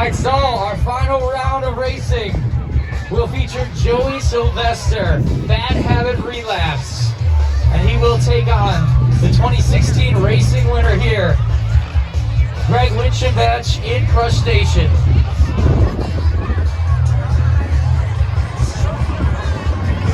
right, so our final round of racing will feature Joey Sylvester, Bad Habit Relapse. And he will take on the 2016 racing winner here, Greg Winchenbach in Krustachean.